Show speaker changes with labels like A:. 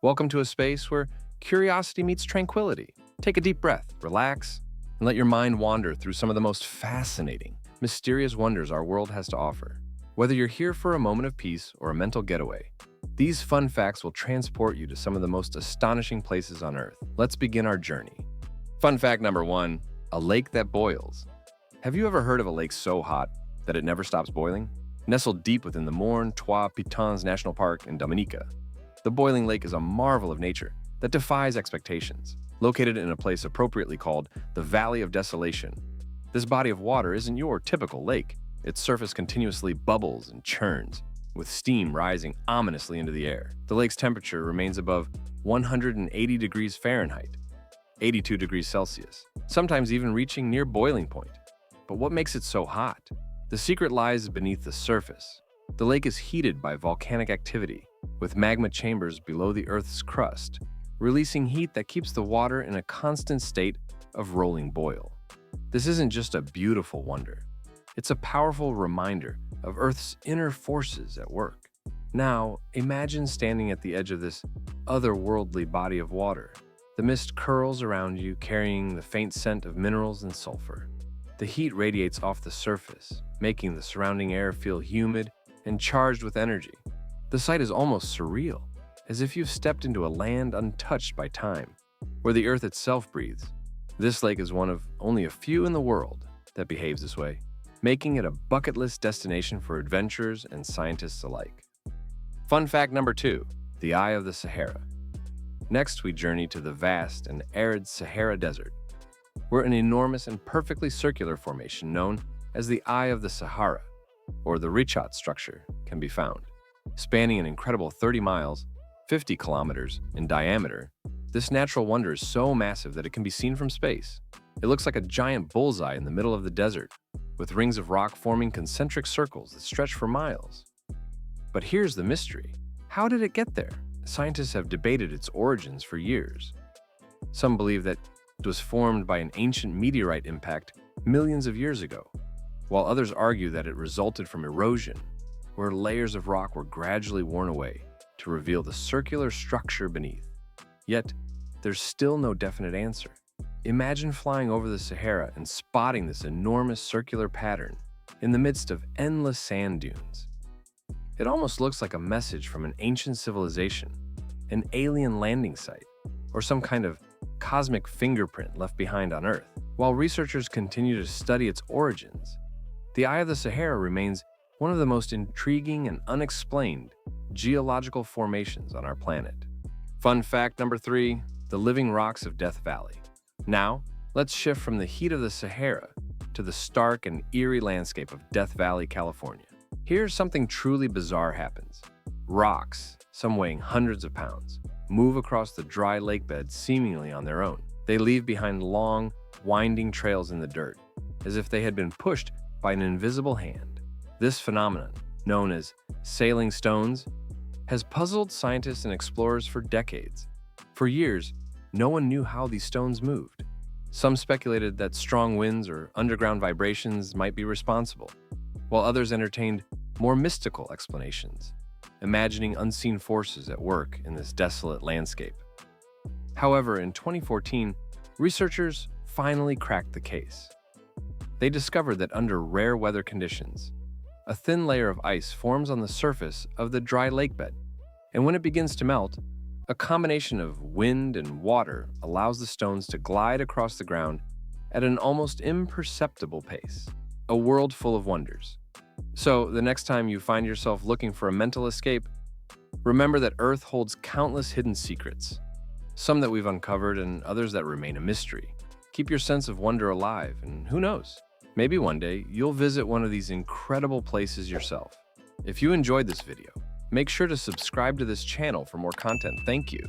A: Welcome to a space where curiosity meets tranquility. Take a deep breath, relax, and let your mind wander through some of the most fascinating, mysterious wonders our world has to offer. Whether you're here for a moment of peace or a mental getaway, these fun facts will transport you to some of the most astonishing places on Earth. Let's begin our journey. Fun fact number 1, a lake that boils. Have you ever heard of a lake so hot that it never stops boiling? Nestled deep within the Morne Trois Pitons National Park in Dominica, the boiling lake is a marvel of nature that defies expectations. Located in a place appropriately called the Valley of Desolation, this body of water isn't your typical lake. Its surface continuously bubbles and churns, with steam rising ominously into the air. The lake's temperature remains above 180 degrees Fahrenheit, 82 degrees Celsius, sometimes even reaching near boiling point. But what makes it so hot? The secret lies beneath the surface. The lake is heated by volcanic activity, with magma chambers below the Earth's crust, releasing heat that keeps the water in a constant state of rolling boil. This isn't just a beautiful wonder. It's a powerful reminder of Earth's inner forces at work. Now, imagine standing at the edge of this otherworldly body of water. The mist curls around you, carrying the faint scent of minerals and sulfur. The heat radiates off the surface, making the surrounding air feel humid and charged with energy. The sight is almost surreal, as if you've stepped into a land untouched by time, where the Earth itself breathes. This lake is one of only a few in the world that behaves this way, making it a bucket list destination for adventurers and scientists alike. Fun fact number 2, the Eye of the Sahara. Next, we journey to the vast and arid Sahara Desert, where an enormous and perfectly circular formation known as the Eye of the Sahara, or the Richat structure, can be found. Spanning an incredible 30 miles, 50 kilometers in diameter, this natural wonder is so massive that it can be seen from space. It looks like a giant bullseye in the middle of the desert, with rings of rock forming concentric circles that stretch for miles. But here's the mystery. How did it get there? Scientists have debated its origins for years. Some believe that it was formed by an ancient meteorite impact millions of years ago, while others argue that it resulted from erosion, where layers of rock were gradually worn away to reveal the circular structure beneath. Yet, there's still no definite answer. Imagine flying over the Sahara and spotting this enormous circular pattern in the midst of endless sand dunes. It almost looks like a message from an ancient civilization, an alien landing site, or some kind of cosmic fingerprint left behind on Earth. While researchers continue to study its origins, the Eye of the Sahara remains one of the most intriguing and unexplained geological formations on our planet. Fun fact number 3, the living rocks of Death Valley. Now, let's shift from the heat of the Sahara to the stark and eerie landscape of Death Valley, California. Here, something truly bizarre happens. Rocks, some weighing hundreds of pounds, move across the dry lake bed seemingly on their own. They leave behind long, winding trails in the dirt, as if they had been pushed by an invisible hand. This phenomenon, known as sailing stones, has puzzled scientists and explorers for decades. For years, no one knew how these stones moved. Some speculated that strong winds or underground vibrations might be responsible, while others entertained more mystical explanations, imagining unseen forces at work in this desolate landscape. However, in 2014, researchers finally cracked the case. They discovered that under rare weather conditions, a thin layer of ice forms on the surface of the dry lake bed, and when it begins to melt, a combination of wind and water allows the stones to glide across the ground at an almost imperceptible pace. A world full of wonders. So, the next time you find yourself looking for a mental escape, remember that Earth holds countless hidden secrets, some that we've uncovered and others that remain a mystery. Keep your sense of wonder alive, and who knows? Maybe one day you'll visit one of these incredible places yourself. If you enjoyed this video, make sure to subscribe to this channel for more content. Thank you.